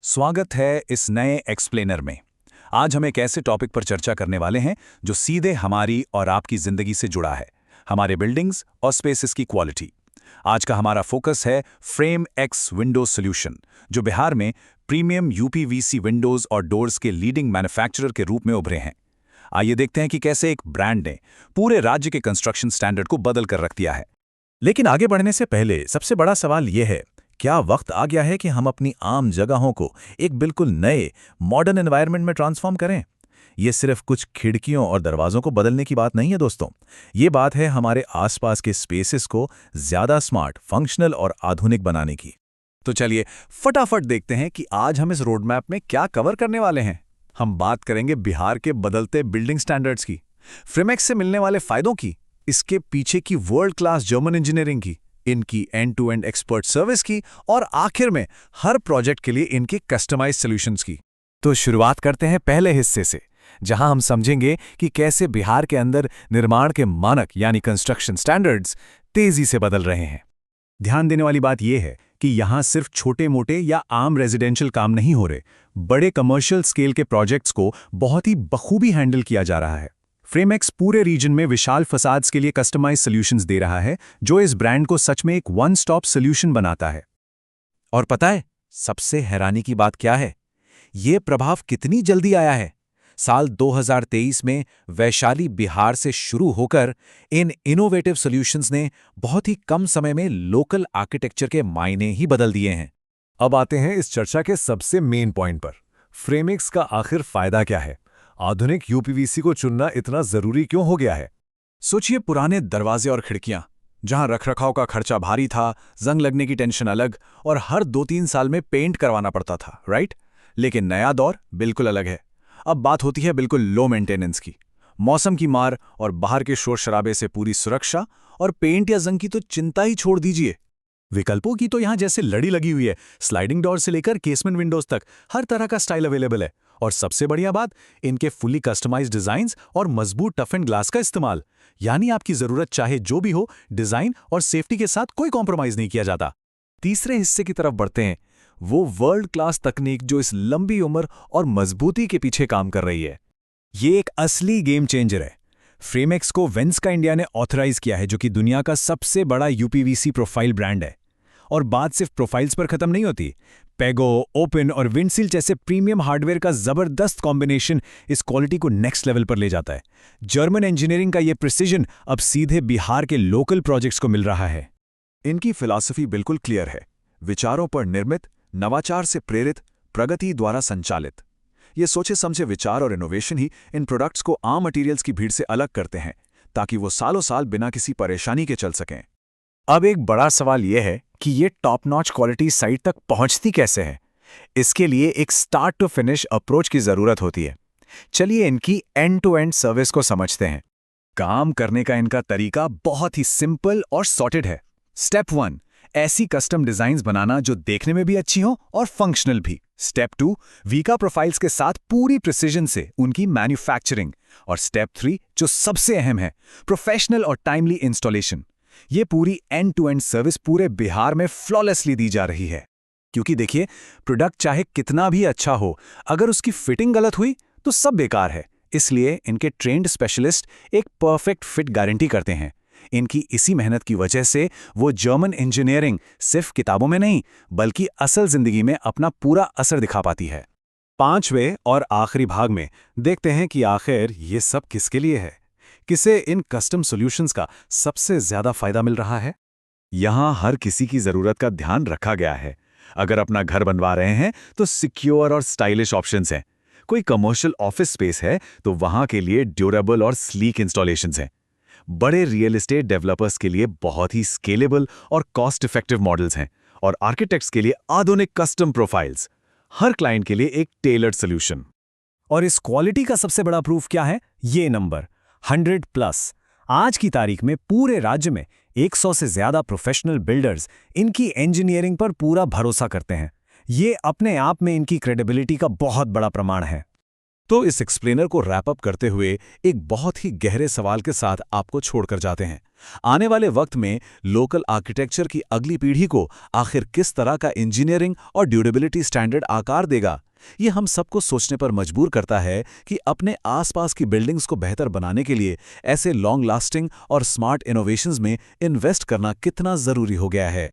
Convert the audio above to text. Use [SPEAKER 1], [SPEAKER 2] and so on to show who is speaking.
[SPEAKER 1] स्वागत है इस नए एक्सप्लेनर में। आज हम एक ऐसे टॉपिक पर चर्चा करने वाले हैं जो सीधे हमारी और आपकी जिंदगी से जुड़ा है, हमारे बिल्डिंग्स और स्पेसेस की क्वालिटी। आज का हमारा फोकस है फ्रेम एक्स विंडोज सॉल्यूशन, जो बिहार में प्रीमियम यूपीवीसी विंडोज और डोर्स के लीडिंग मैन्युफैक्चरर के रूप में उभरे हैं। आइए देखते हैं कि कैसे एक ब्रांड ने पूरे राज्य के कंस्ट्रक्शन स्टैंडर्ड को बदल कर रख दिया है।
[SPEAKER 2] लेकिन आगे बढ़ने से पहले सबसे बड़ा सवाल यह है, क्या वक्त आ गया है कि हम अपनी आम जगहों को एक बिल्कुल नए मॉडर्न एनवायरनमेंट में ट्रांसफॉर्म करें? ये सिर्फ कुछ खिड़कियों और दरवाजों को बदलने की बात नहीं है दोस्तों। ये बात है हमारे आसपास के स्पेसेस को ज्यादा स्मार्ट, फंक्शनल और आधुनिक बनाने की।
[SPEAKER 1] तो चलिए फटाफट देखते हैं कि आज हम इस रोडमैप में क्या कवर करने वाले हैं। हम बात करेंगे बिहार के बदलते बिल्डिंग स्टैंडर्ड्स की, फ्रेमेक्स से मिलने वाले फायदों की, इसके पीछे की वर्ल्ड क्लास जर्मन इंजीनियरिंग की, इनकी end to end expert service की, और आखिर में हर प्रोजेक्ट के लिए इनके कस्टमाइज सॉल्यूशंस की।
[SPEAKER 2] तो शुरुआत करते हैं पहले हिस्से से, जहां हम समझेंगे कि कैसे बिहार के अंदर निर्माण के मानक यानी कंस्ट्रक्शन स्टैंडर्ड्स तेजी से बदल रहे हैं।
[SPEAKER 1] ध्यान देने वाली बात यह है कि यहां सिर्फ छोटे मोटे या आम रेजिडेंशियल काम नहीं हो रहे, बड़े कमर्शियल स्केल के प्रोजेक्ट्स को बहुत ही बखूबी हैंडल किया जा रहा है। फ्रेमेक्स पूरे रीजन में विशाल फसाड्स के लिए कस्टमाइज सॉल्यूशंस दे रहा है, जो इस ब्रांड को सच में एक वन स्टॉप सॉल्यूशन बनाता है।
[SPEAKER 2] और पता है सबसे हैरानी की बात क्या है? ये प्रभाव कितनी जल्दी आया है। साल 2023 में वैशाली, बिहार से शुरू होकर इन इनोवेटिव सॉल्यूशंस ने बहुत ही कम समय में लोकल आर्किटेक्चर के मायने ही बदल दिए हैं।
[SPEAKER 3] अब आते हैं इस चर्चा के सबसे मेन पॉइंट पर। फ्रेमेक्स का आखिर फायदा क्या है? आधुनिक यूपीवीसी को चुनना इतना जरूरी क्यों हो गया है?
[SPEAKER 1] सोचिए, पुराने दरवाजे और खिड़कियां, जहां रखरखाव का खर्चा भारी था, जंग लगने की टेंशन अलग, और हर 2-3 साल में पेंट करवाना पड़ता था, राइट? लेकिन नया दौर बिल्कुल अलग है। अब बात होती है बिल्कुल लो मेंटेनेंस की। मौसम की मार और बाहर के शोर शराबे से पूरी सुरक्षा, और पेंट या जंग की तो चिंता ही छोड़ दीजिए। विकल्पों की तो यहां जैसे लड़ी लगी हुई है। स्लाइडिंग डोर से लेकर केसमेंट विंडोज तक हर तरह का स्टाइल अवेलेबल है। और सबसे बढ़िया बात, इनके फुली कस्टमाइज्ड डिजाइन्स और मजबूत टफ एंड ग्लास का इस्तेमाल, यानी आपकी जरूरत चाहे जो भी हो, डिजाइन और सेफ्टी के साथ कोई कॉम्प्रोमाइज नहीं किया जाता। तीसरे हिस्से की तरफ बढ़ते हैं, वो वर्ल्ड क्लास तकनीक जो इस लंबी उम्र और मजबूती के पीछे काम कर रही है। ये एक असली गेम चेंजर है। फ्रेमेक्स को वेंसका इंडिया ने ऑथराइज किया है, जो कि दुनिया का सबसे बड़ा यूपीवीसी प्रोफाइल ब्रांड है। और बात सिर्फ प्रोफाइल्स पर खत्म नहीं होती। पेगो, ओपन और विंडसील जैसे प्रीमियम हार्डवेयर का जबरदस्त कॉम्बिनेशन इस क्वालिटी को नेक्स्ट लेवल पर ले जाता है। जर्मन इंजीनियरिंग का ये प्रिसीजन अब सीधे बिहार के लोकल प्रोजेक्ट्स को मिल रहा है।
[SPEAKER 3] इनकी फिलॉसफी बिल्कुल क्लियर है, विचारों पर निर्मित, नवाचार से प्रेरित, प्रगति द्वारा संचालित। ये सोचे समझे विचार और इनोवेशन ही इन प्रोडक्ट्स को आम मटेरियल्स की भीड़ से अलग करते हैं, ताकि वो सालों साल बिना किसी परेशानी के चल सकें।
[SPEAKER 2] अब एक बड़ा सवाल यह है कि ये टॉप नॉच क्वालिटी साइट तक पहुंचती कैसे है। इसके लिए एक स्टार्ट टू फिनिश अप्रोच की जरूरत होती है। चलिए इनकी एंड टू एंड सर्विस को समझते हैं।
[SPEAKER 1] काम करने का इनका तरीका बहुत ही सिंपल और सॉर्टेड है। स्टेप 1, ऐसी कस्टम डिजाइन्स बनाना जो देखने में भी अच्छी हो और फंक्शनल भी। स्टेप 2, वीका प्रोफाइल्स के साथ पूरी प्रिसीजन से उनकी मैन्युफैक्चरिंग। और स्टेप 3, जो सबसे अहम है, प्रोफेशनल और टाइमली इंस्टॉलेशन। ये पूरी एंड टू एंड सर्विस पूरे बिहार में फ्लॉलेसली दी जा रही है। क्योंकि देखिए, प्रोडक्ट चाहे कितना भी अच्छा हो, अगर उसकी फिटिंग गलत हुई तो सब बेकार है। इसलिए इनके ट्रेंड स्पेशलिस्ट एक परफेक्ट फिट गारंटी करते हैं। इनकी इसी मेहनत की वजह से वो जर्मन इंजीनियरिंग सिर्फ किताबों में नहीं, बल्कि असल जिंदगी में अपना पूरा असर दिखा पाती है।
[SPEAKER 3] 5वें और आखिरी भाग में देखते हैं कि आखिर ये सब किसके लिए है, किसे इन कस्टम सॉल्यूशंस का सबसे ज्यादा फायदा मिल रहा है। यहां हर किसी की जरूरत का ध्यान रखा गया है। अगर अपना घर बनवा रहे हैं तो सिक्योर और स्टाइलिश ऑप्शंस हैं। कोई कमर्शियल ऑफिस स्पेस है तो वहां के लिए ड्यूरेबल और स्लीक इंस्टॉलेशंस हैं। बड़े रियल एस्टेट डेवलपर्स के लिए बहुत ही स्केलेबल और कॉस्ट इफेक्टिव मॉडल्स हैं। और आर्किटेक्ट्स के लिए आधुनिक कस्टम प्रोफाइल्स। हर क्लाइंट के लिए एक टेलर्ड सॉल्यूशन।
[SPEAKER 2] और इस क्वालिटी का सबसे बड़ा प्रूफ क्या है? ये नंबर 100+। आज की तारीख में पूरे राज्य में 100 से ज्यादा प्रोफेशनल बिल्डर्स इनकी इंजीनियरिंग पर पूरा भरोसा करते हैं। ये अपने आप में इनकी क्रेडिबिलिटी का बहुत बड़ा प्रमाण है।
[SPEAKER 3] तो इस एक्सप्लेनर को रैप अप करते हुए एक बहुत ही गहरे सवाल के साथ आपको छोड़कर जाते हैं। आने वाले वक्त में लोकल आर्किटेक्चर की अगली पीढ़ी को आखिर किस तरह का इंजीनियरिंग और ड्यूरेबिलिटी स्टैंडर्ड आकार देगा, ये हम सबको सोचने पर मजबूर करता है कि अपने आसपास की बिल्डिंग्स को बेहतर बनाने के लिए ऐसे लॉन्ग लास्टिंग और स्मार्ट इनोवेशंस में इन्वेस्ट करना कितना जरूरी हो गया है।